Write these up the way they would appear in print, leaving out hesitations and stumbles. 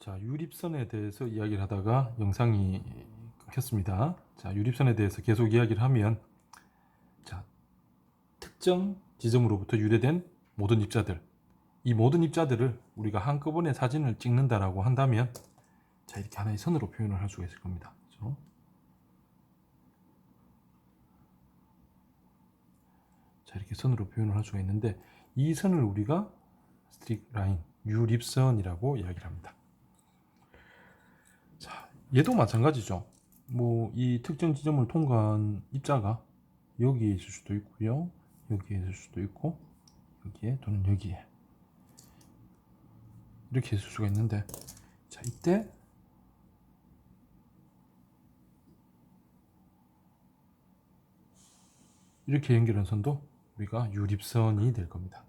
자, 유립선에 대해서 이야기를 하다가 영상이 끊겼습니다. 자, 유립선에 대해서 계속 이야기를 하면, 자, 특정 지점으로부터 유래된 모든 입자들, 이 모든 입자들을 우리가 한꺼번에 사진을 찍는다라고 한다면, 자, 이렇게 하나의 선으로 표현을 할 수가 있을 겁니다. 그렇죠? 자, 이렇게 선으로 표현을 할 수가 있는데, 이 선을 우리가 스트릭 라인, 유립선이라고 이야기를 합니다. 자, 얘도 마찬가지죠. 뭐 이 특정 지점을 통과한 입자가 여기에 있을 수도 있고요, 여기에 있을 수도 있고, 여기에 또는 여기에 이렇게 있을 수가 있는데, 자, 이때 이렇게 연결한 선도 우리가 유립선이 될 겁니다.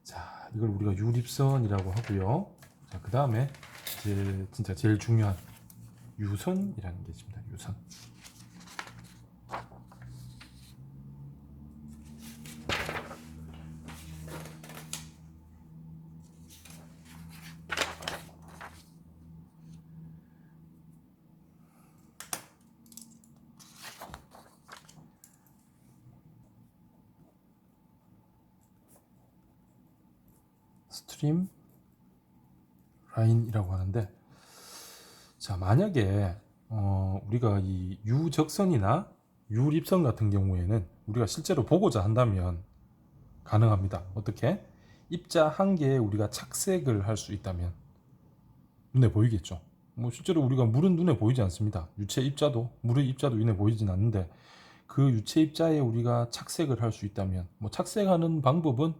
자, 이걸 우리가 유립선이라고 하고요. 자, 그 다음에 이제 진짜 제일 중요한 유선이라는 게 있습니다. 유선. 스트림 라인이라고 하는데, 자, 만약에 우리가 이 유적선이나 유립선 같은 경우에는 우리가 실제로 보고자 한다면 가능합니다. 어떻게? 입자 한 개에 우리가 착색을 할 수 있다면 눈에 보이겠죠. 뭐 실제로 우리가 물은 눈에 보이지 않습니다. 유체 입자도, 물의 입자도 눈에 보이진 않는데, 그 유체 입자에 우리가 착색을 할 수 있다면, 뭐 착색하는 방법은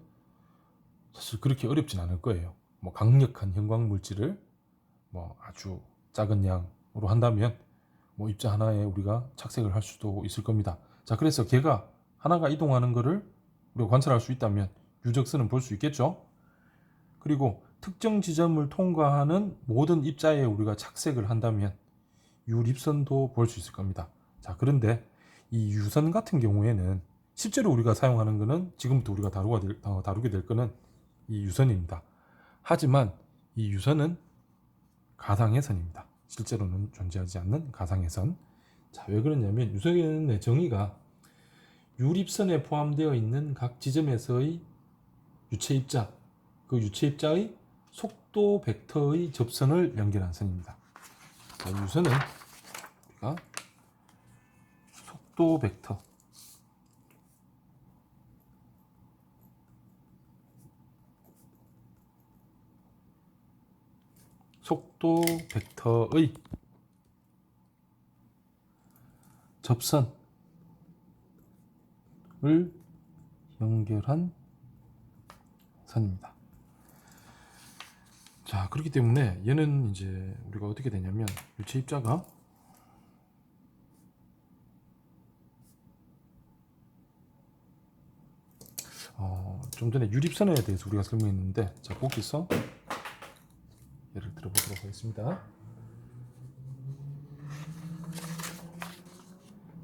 사실 그렇게 어렵진 않을 거예요. 뭐 강력한 형광 물질을 뭐 아주 작은 양으로 한다면 뭐 입자 하나에 우리가 착색을 할 수도 있을 겁니다. 자, 그래서 걔가 하나가 이동하는 거를 우리가 관찰할 수 있다면 유적선은 볼 수 있겠죠. 그리고 특정 지점을 통과하는 모든 입자에 우리가 착색을 한다면 유립선도 볼 수 있을 겁니다. 자, 그런데 이 유선 같은 경우에는 실제로 우리가 사용하는 거는, 지금부터 우리가 다루게 될 거는 이 유선입니다. 하지만 이 유선은 가상의 선입니다. 실제로는 존재하지 않는 가상의 선. 자, 왜 그러냐면 유선의 정의가 유립선에 포함되어 있는 각 지점에서의 유체 입자, 그 유체 입자의 속도 벡터의 접선을 연결한 선입니다. 자, 유선은 우리가 속도 벡터, 속도 벡터의 접선을 연결한 선입니다. 자, 그렇기 때문에 얘는 이제 우리가 어떻게 되냐면, 유체 입자가 좀 전에 유립선에 대해서 우리가 설명했는데, 자, 거기서 예를 들어보도록 하겠습니다.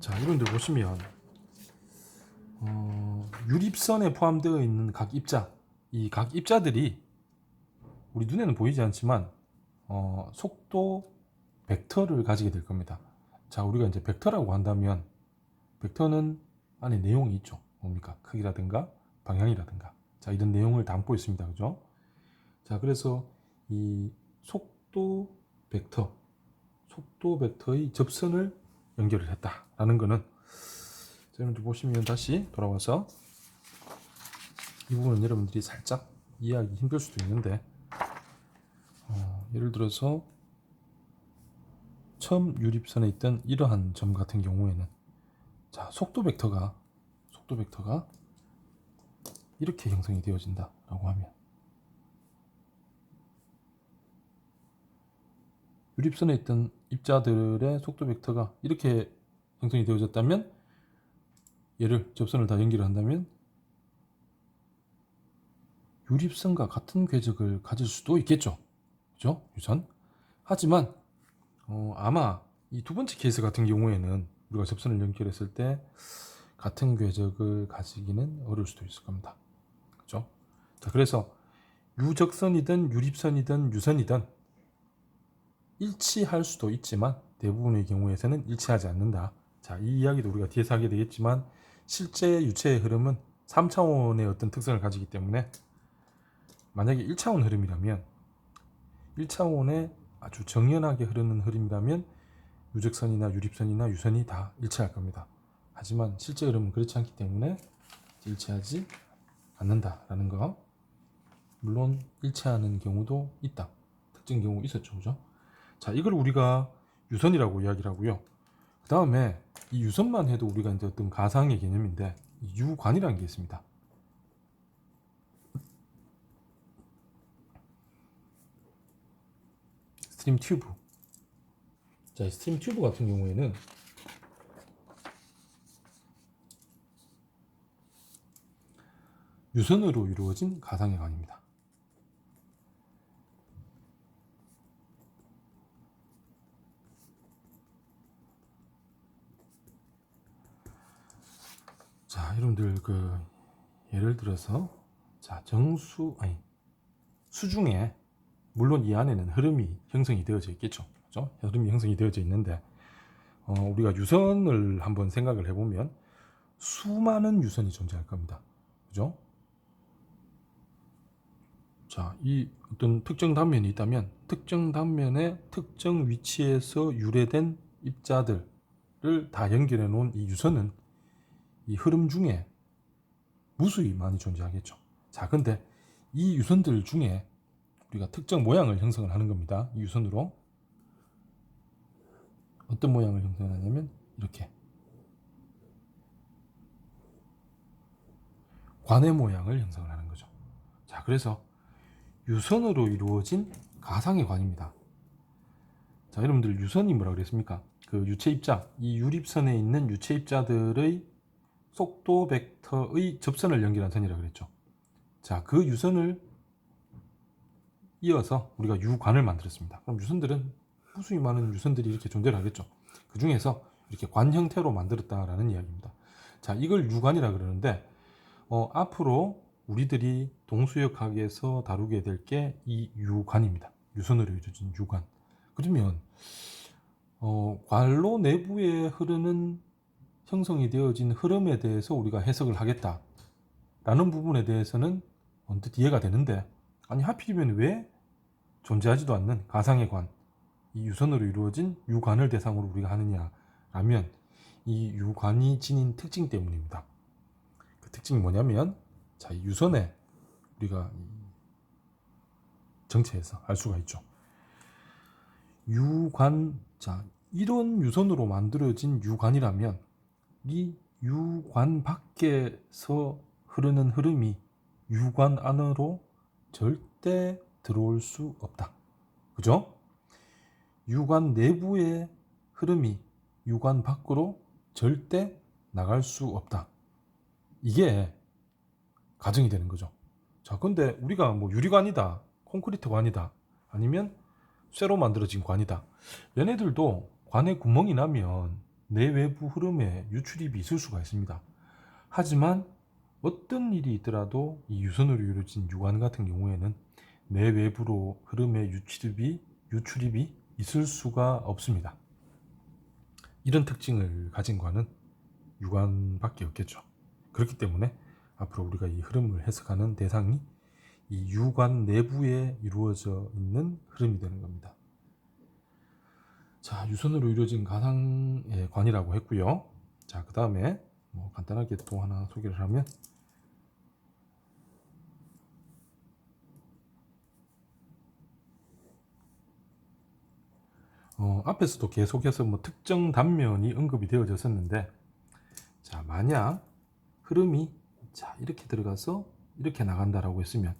자, 여러분들 보시면 유립선에 포함되어 있는 각 입자, 이 각 입자들이 우리 눈에는 보이지 않지만 속도 벡터를 가지게 될 겁니다. 자, 우리가 이제 벡터라고 한다면, 벡터는 안에 내용이 있죠. 뭡니까? 크기라든가 방향이라든가, 자, 이런 내용을 담고 있습니다. 그죠? 자, 그래서 이 속도 벡터의 접선을 연결을 했다라는 거는, 자, 여러분들 보시면 다시 돌아와서 이 부분은 여러분들이 살짝 이해하기 힘들 수도 있는데, 예를 들어서 처음 유립선에 있던 이러한 점 같은 경우에는, 자, 속도 벡터가 이렇게 형성이 되어진다라고 하면, 유립선에 있던 입자들의 속도 벡터가 이렇게 형성이 되어졌다면, 얘를 접선을 다 연결한다면 유립선과 같은 궤적을 가질 수도 있겠죠. 그죠? 유선. 하지만 아마 이 두 번째 케이스 같은 경우에는 우리가 접선을 연결했을 때 같은 궤적을 가지기는 어려울 수도 있을 겁니다. 그죠? 자, 그래서 유적선이든 유립선이든 유선이든 일치할 수도 있지만 대부분의 경우에서는 일치하지 않는다. 자, 이 이야기도 우리가 뒤에서 하게 되겠지만 실제 유체의 흐름은 3차원의 어떤 특성을 가지기 때문에 만약에 1차원 흐름이라면 1차원에 아주 정연하게 흐르는 흐름이라면 유적선이나 유립선이나 유선이 다 일치할 겁니다. 하지만 실제 흐름은 그렇지 않기 때문에 일치하지 않는다라는 거. 물론 일치하는 경우도 있다. 특정 경우 있었죠. 그죠? 자, 이걸 우리가 유선이라고 이야기를 하고요. 그 다음에 이 유선만 해도 우리가 이제 어떤 가상의 개념인데 유관이라는 게 있습니다. 스트림 튜브. 자, 이 스트림 튜브 같은 경우에는 유선으로 이루어진 가상의 관입니다. 자, 여러분들 예를 들어서 자, 수중에 물론 이 안에는 흐름이 형성이 되어져 있겠죠. 그죠? 흐름이 형성이 되어져 있는데 우리가 유선을 한번 생각을 해보면 수많은 유선이 존재할 겁니다. 그죠? 자, 이 어떤 특정 단면이 있다면 특정 단면의 특정 위치에서 유래된 입자들을 다 연결해 놓은 이 유선은 이 흐름 중에 무수히 많이 존재하겠죠. 자, 근데 이 유선들 중에 우리가 특정 모양을 형성을 하는 겁니다. 이 유선으로 어떤 모양을 형성하냐면 이렇게 관의 모양을 형성을 하는 거죠. 자, 그래서 유선으로 이루어진 가상의 관입니다. 자, 여러분들 유선이 뭐라 그랬습니까? 그 유체 입자, 이 유립선에 있는 유체 입자들의 속도 벡터의 접선을 연결한 선이라고 그랬죠. 자, 그 유선을 이어서 우리가 유관을 만들었습니다. 그럼 유선들은 무수히 많은 유선들이 이렇게 존재를 하겠죠. 그 중에서 이렇게 관 형태로 만들었다라는 이야기입니다. 자, 이걸 유관이라 그러는데 앞으로 우리들이 동수역학에서 다루게 될 게 이 유관입니다. 유선으로 이루어진 유관. 그러면 관로 내부에 흐르는 형성이 되어진 흐름에 대해서 우리가 해석을 하겠다라는 부분에 대해서는 언뜻 이해가 되는데, 아니 하필이면 왜 존재하지도 않는 가상의 관, 이 유선으로 이루어진 유관을 대상으로 우리가 하느냐라면 이 유관이 지닌 특징 때문입니다. 그 특징이 뭐냐면, 자, 이 유선에 우리가 정체해서 알 수가 있죠. 유관, 자, 이런 유선으로 만들어진 유관이라면 이 유관 밖에서 흐르는 흐름이 유관 안으로 절대 들어올 수 없다. 그죠? 유관 내부의 흐름이 유관 밖으로 절대 나갈 수 없다. 이게 가정이 되는 거죠. 자, 근데 우리가 뭐 유리관이다, 콘크리트 관이다, 아니면 쇠로 만들어진 관이다. 얘네들도 관에 구멍이 나면 내 외부 흐름에 유출입이 있을 수가 있습니다. 하지만 어떤 일이 있더라도 이 유선으로 이루어진 유관 같은 경우에는 내 외부로 흐름의 유출입이 있을 수가 없습니다. 이런 특징을 가진 관은 유관밖에 없겠죠. 그렇기 때문에 앞으로 우리가 이 흐름을 해석하는 대상이 이 유관 내부에 이루어져 있는 흐름이 되는 겁니다. 자, 유선으로 이루어진 가상의 관이라고 했고요. 자, 그 다음에 뭐 간단하게 또 하나 소개를 하면, 앞에서도 계속해서 뭐 특정 단면이 언급이 되어졌었는데, 자, 만약 흐름이 자 이렇게 들어가서 이렇게 나간다라고 했으면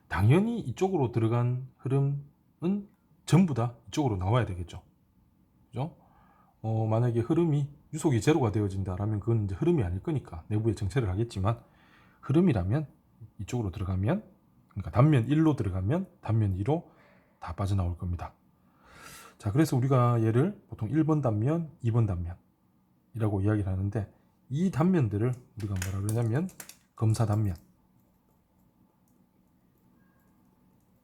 당연히 이쪽으로 들어간 흐름은 전부 다 이쪽으로 나와야 되겠죠. 그죠? 만약에 흐름이 유속이 제로가 되어진다라면 그건 이제 흐름이 아닐 거니까 내부에 정체를 하겠지만, 흐름이라면 이쪽으로 들어가면, 그러니까 단면 1로 들어가면 단면 2로 다 빠져나올 겁니다. 자, 그래서 우리가 얘를 보통 1번 단면, 2번 단면이라고 이야기를 하는데, 이 단면들을 우리가 뭐라 그러냐면 검사 단면,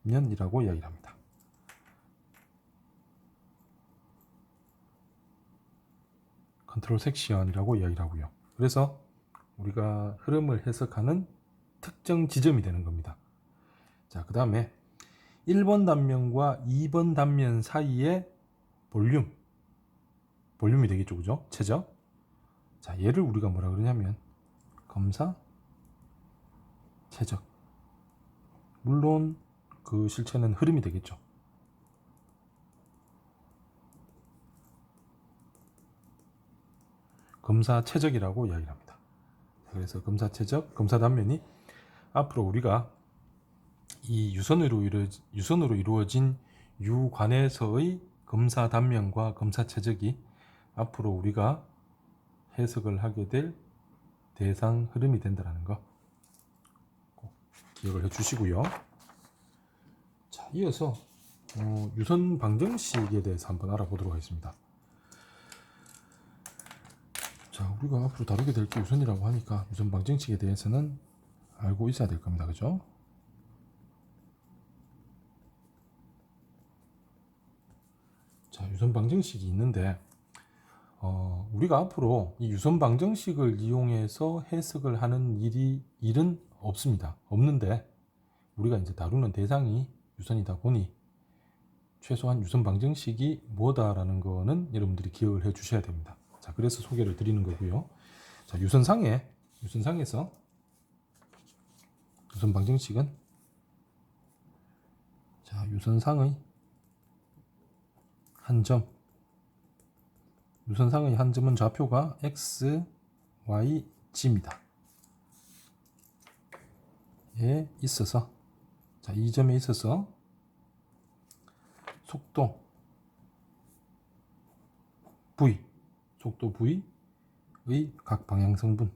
면이라고 이야기를 합니다. 컨트롤 섹션이라고 이야기를 하고요. 그래서 우리가 흐름을 해석하는 특정 지점이 되는 겁니다. 자, 그 다음에 1번 단면과 2번 단면 사이의 볼륨이 되겠죠, 그죠? 최적. 자, 얘를 우리가 뭐라 그러냐면 검사 최적. 물론 그 실체는 흐름이 되겠죠. 검사 최적이라고 이야기를 합니다. 그래서 검사 최적, 검사 단면이 앞으로 우리가 이 유선으로 이루어진 유관에서의 검사 단면과 검사 최적이 앞으로 우리가 해석을 하게 될 대상 흐름이 된다는 거 꼭 기억을 해 주시고요. 자, 이어서 유선 방정식에 대해서 한번 알아보도록 하겠습니다. 자, 우리가 앞으로 다루게 될 게 유선이라고 하니까 유선 방정식에 대해서는 알고 있어야 될 겁니다. 그죠? 자, 유선 방정식이 있는데 우리가 앞으로 이 유선 방정식을 이용해서 해석을 하는 일은 없는데 우리가 이제 다루는 대상이 유선이다 보니 최소한 유선 방정식이 뭐다라는 거는 여러분들이 기억을 해 주셔야 됩니다. 자, 그래서 소개를 드리는 거고요. 자, 유선상에서 유선 방정식은 자, 유선상의 한 점은 좌표가 x, y, g입니다. 에 있어서 자, 이 점에 있어서 속도 v의 각 방향 성분을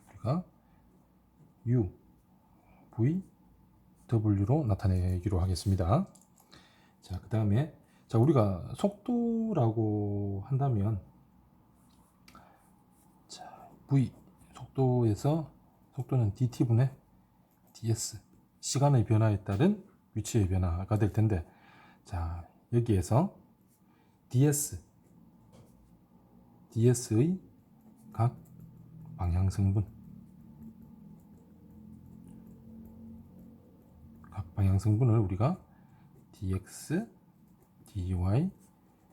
우리가 u, v, w로 나타내기로 하겠습니다. 자, 그 다음에 자, 우리가 속도라고 한다면 자, v 속도는 dt분의 ds 시간의 변화에 따른 위치의 변화가 될 텐데 자, 여기에서 ds의 각 방향 성분을 우리가 dx, dy,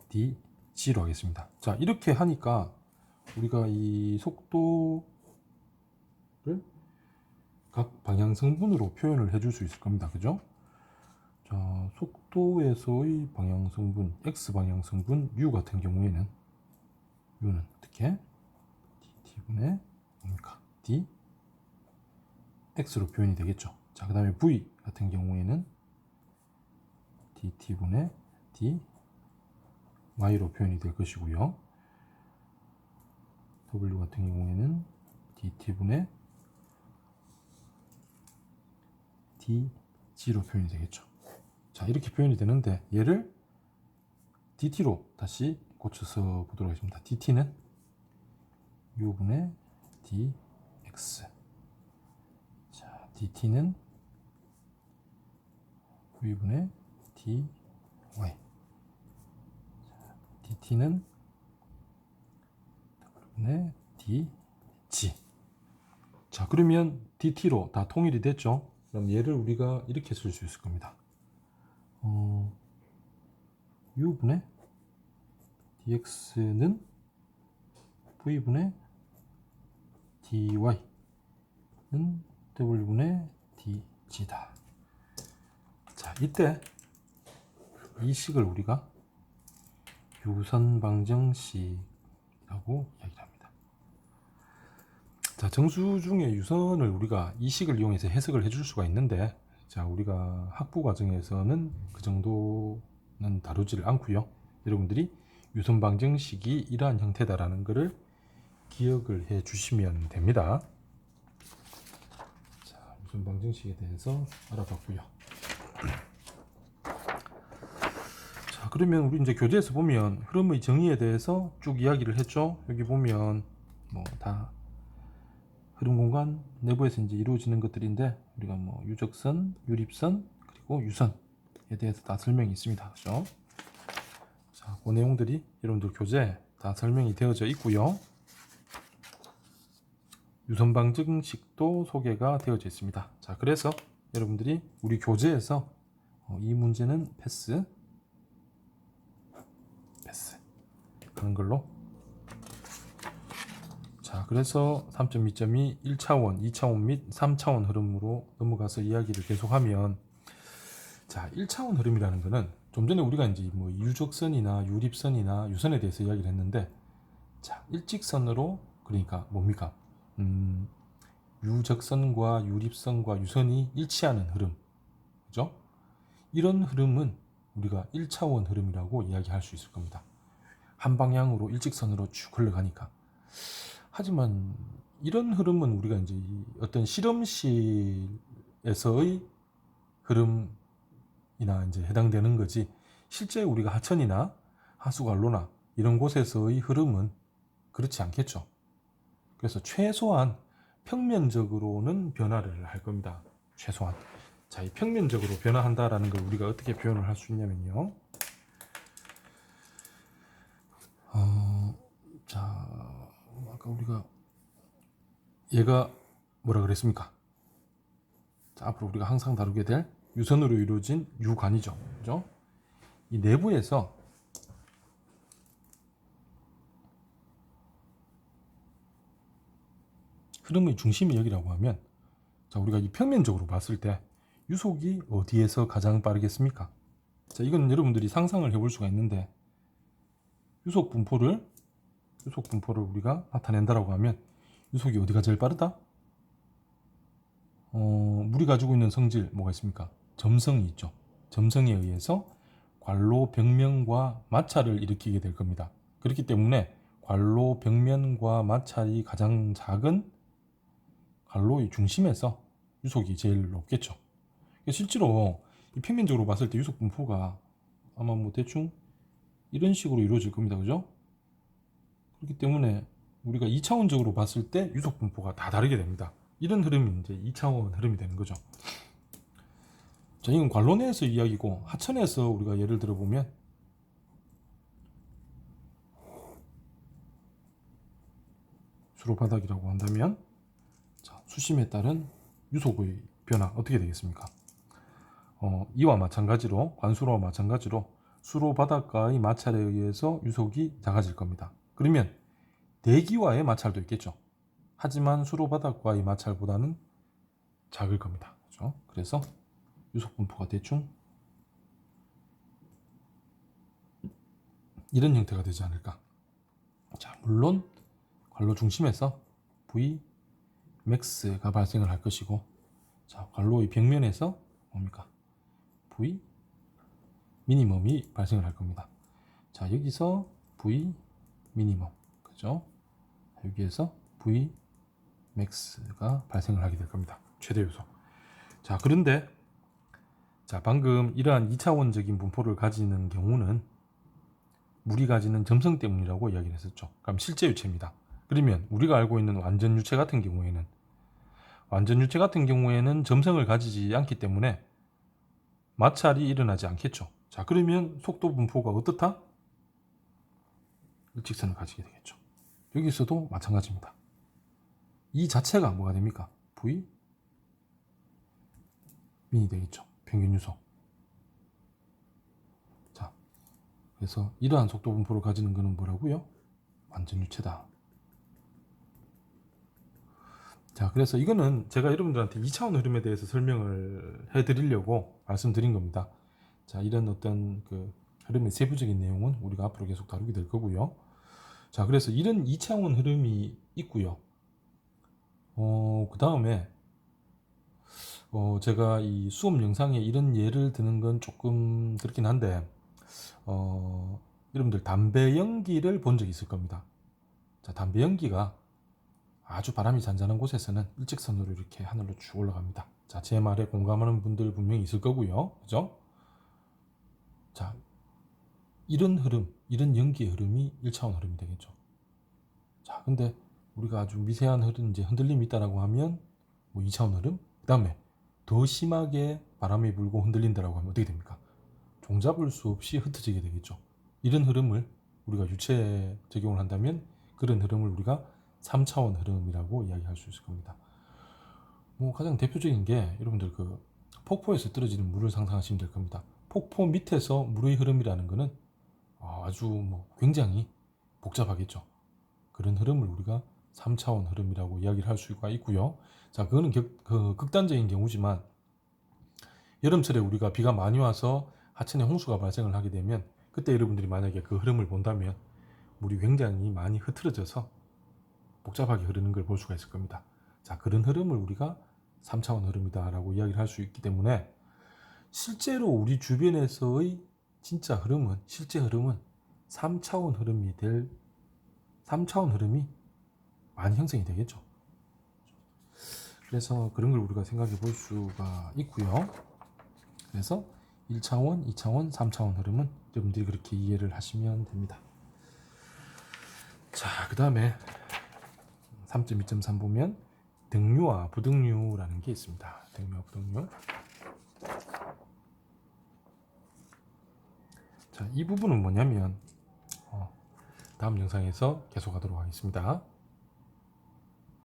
dg로 하겠습니다. 자, 이렇게 하니까 우리가 이 속도를 각 방향 성분으로 표현을 해줄 수 있을 겁니다. 그죠? 자, 속도에서의 방향 성분, x 방향 성분 u 같은 경우에는 u는 어떻게 dt분의 뭡니까? d x로 표현이 되겠죠. 자, 그 다음에 v 같은 경우에는 dt분의 d y로 표현이 될 것이고요. w 같은 경우에는 dt분의 dg로 표현이 되겠죠. 자, 이렇게 표현이 되는데 얘를 dt로 다시 고쳐서 보도록 하겠습니다. dt는 u분의 dx. 자, dt는 v분의 dy. 자, dt는 w분의 dg. 자, 그러면 dt로 다 통일이 됐죠. 그럼 얘를 우리가 이렇게 쓸 수 있을 겁니다. u분의 dx는 v분의 dy는 w분의 dg다. 자, 이때 이 식을 우리가 유선 방정식이라고 이야기를 합니다. 자, 정수 중에 유선을 우리가 이 식을 이용해서 해석을 해줄 수가 있는데 자, 우리가 학부 과정에서는 그 정도는 다루지를 않고요. 여러분들이 유선 방정식이 이러한 형태다라는 것을 기억을 해 주시면 됩니다. 자, 유선 방정식에 대해서 알아봤고요. 자, 그러면 우리 이제 교재에서 보면 흐름의 정의에 대해서 쭉 이야기를 했죠. 여기 보면 뭐 다 흐름 공간 내부에서 이제 이루어지는 것들인데, 우리가 뭐 유적선, 유립선, 그리고 유선에 대해서 다 설명이 있습니다. 그죠? 자, 그 내용들이 여러분들 교재에 다 설명이 되어져 있고요. 유선 방정식도 소개가 되어져 있습니다. 자, 그래서 여러분들이 우리 교재에서 이 문제는 패스 하는 걸로. 자, 그래서 3.2점이 1차원, 2차원 및 3차원 흐름으로 넘어가서 이야기를 계속하면, 자, 1차원 흐름이라는 거는 좀 전에 우리가 이제 뭐 유적선이나 유립선이나 유선에 대해서 이야기를 했는데, 자, 일직선으로, 그러니까 뭡니까? 유적선과 유립선과 유선이 일치하는 흐름, 그죠? 이런 흐름은 우리가 1차원 흐름이라고 이야기할 수 있을 겁니다. 한 방향으로 일직선으로 쭉 흘러가니까. 하지만 이런 흐름은 우리가 이제 어떤 실험실에서의 흐름이나 이제 해당되는 거지, 실제 우리가 하천이나 하수관로나 이런 곳에서의 흐름은 그렇지 않겠죠. 그래서 최소한 평면적으로는 변화를 할 겁니다. 최소한. 자, 이 평면적으로 변화한다라는 걸 우리가 어떻게 표현을 할 수 있냐면요. 자, 아까 우리가 얘가 뭐라 그랬습니까? 자, 앞으로 우리가 항상 다루게 될 유선으로 이루어진 유관이죠. 그죠? 이 내부에서 흐름의 중심이 여기라고 하면, 자, 우리가 이 평면적으로 봤을 때 유속이 어디에서 가장 빠르겠습니까? 자, 이건 여러분들이 상상을 해볼 수가 있는데, 유속 분포를 우리가 나타낸다라고 하면 유속이 어디가 제일 빠르다? 물이 가지고 있는 성질 뭐가 있습니까? 점성이 있죠. 점성에 의해서 관로 벽면과 마찰을 일으키게 될 겁니다. 그렇기 때문에 관로 벽면과 마찰이 가장 작은 관로의 중심에서 유속이 제일 높겠죠. 실제로 이 평면적으로 봤을 때 유속 분포가 아마 뭐 대충 이런 식으로 이루어질 겁니다. 그죠? 그렇기 때문에 우리가 2차원적으로 봤을 때 유속 분포가 다 다르게 됩니다. 이런 흐름이 이제 2차원 흐름이 되는 거죠. 자, 이건 관로 내에서 이야기고, 하천에서 우리가 예를 들어 보면, 수로 바닥이라고 한다면, 자, 수심에 따른 유속의 변화 어떻게 되겠습니까? 이와 마찬가지로, 관수로와 마찬가지로 수로 바닷가의 마찰에 의해서 유속이 작아질 겁니다. 그러면 대기와의 마찰도 있겠죠. 하지만 수로 바닷가의 마찰보다는 작을 겁니다. 그렇죠? 그래서 유속 분포가 대충 이런 형태가 되지 않을까. 자, 물론 관로 중심에서 V max가 발생을 할 것이고, 자, 관로의 벽면에서 뭡니까? V 미니멈이 발생을 할 겁니다. 자, 여기서 V 미니멈, 그죠? 여기에서 V max가 발생을 하게 될 겁니다. 최대 요소. 자, 그런데 자, 방금 이러한 2차원적인 분포를 가지는 경우는 물이 가지는 점성 때문이라고 이야기를 했었죠. 그럼 실제 유체입니다. 그러면 우리가 알고 있는 완전 유체 같은 경우에는 점성을 가지지 않기 때문에 마찰이 일어나지 않겠죠. 자, 그러면 속도 분포가 어떻다? 일직선을 가지게 되겠죠. 여기서도 마찬가지입니다. 이 자체가 뭐가 됩니까? V 민이 되겠죠. 평균 유속. 자, 그래서 이러한 속도 분포를 가지는 것은 뭐라고요? 완전 유체다. 자, 그래서 이거는 제가 여러분들한테 2차원 흐름에 대해서 설명을 해드리려고 말씀드린 겁니다. 자, 이런 어떤 그 흐름의 세부적인 내용은 우리가 앞으로 계속 다루게 될 거고요. 자, 그래서 이런 2차원 흐름이 있고요. 그 다음에 제가 이 수업 영상에 이런 예를 드는 건 조금 그렇긴 한데, 여러분들 담배 연기를 본 적 있을 겁니다. 자, 담배 연기가 아주 바람이 잔잔한 곳에서는 일직선으로 이렇게 하늘로 쭉 올라갑니다. 자, 제 말에 공감하는 분들 분명히 있을 거고요. 그죠? 자, 이런 흐름, 이런 연기의 흐름이 1차원 흐름이 되겠죠. 자, 근데 우리가 아주 미세한 흐름, 이제 흔들림이 있다라고 하면 뭐 2차원 흐름, 그 다음에 더 심하게 바람이 불고 흔들린다라고 하면 어떻게 됩니까? 종잡을 수 없이 흩어지게 되겠죠. 이런 흐름을 우리가 유체 적용을 한다면 그런 흐름을 우리가 3차원 흐름이라고 이야기할 수 있을 겁니다. 뭐 가장 대표적인 게 여러분들 그 폭포에서 떨어지는 물을 상상하시면 될 겁니다. 폭포 밑에서 물의 흐름이라는 것은 아주 뭐 굉장히 복잡하겠죠. 그런 흐름을 우리가 3차원 흐름이라고 이야기를 할 수가 있고요. 자, 그거는 극단적인 경우지만 여름철에 우리가 비가 많이 와서 하천에 홍수가 발생을 하게 되면 그때 여러분들이 만약에 그 흐름을 본다면 물이 굉장히 많이 흐트러져서 복잡하게 흐르는 걸 볼 수가 있을 겁니다. 자, 그런 흐름을 우리가 3차원 흐름이다라고 이야기를 할 수 있기 때문에 실제로 우리 주변에서의 진짜 흐름은, 실제 흐름은 3차원 흐름이 많이 형성이 되겠죠. 그래서 그런 걸 우리가 생각해 볼 수가 있고요. 그래서 1차원, 2차원, 3차원 흐름은 여러분들이 그렇게 이해를 하시면 됩니다. 자, 그 다음에 3.2.3 보면 등류와 부등류라는 게 있습니다. 등류와 부등류. 자, 이 부분은 뭐냐면 다음 영상에서 계속하도록 하겠습니다.